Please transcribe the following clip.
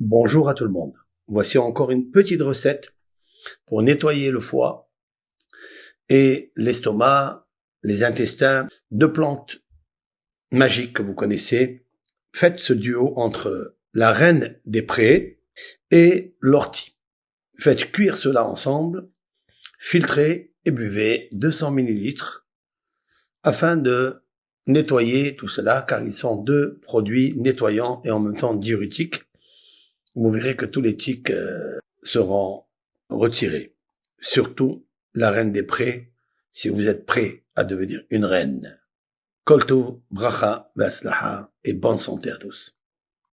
Bonjour à tout le monde. Voici encore une petite recette pour nettoyer le foie et l'estomac, les intestins, deux plantes magiques que vous connaissez. Faites ce duo entre la reine des prés et l'ortie. Faites cuire cela ensemble, filtrez et buvez 200 millilitres afin de nettoyer tout cela car ils sont deux produits nettoyants et en même temps diurétiques. Vous verrez que tous les tics seront retirés. Surtout la reine des prés, si vous êtes prêt à devenir une reine. Kol tov, bracha, ve'aslaha et bonne santé à tous.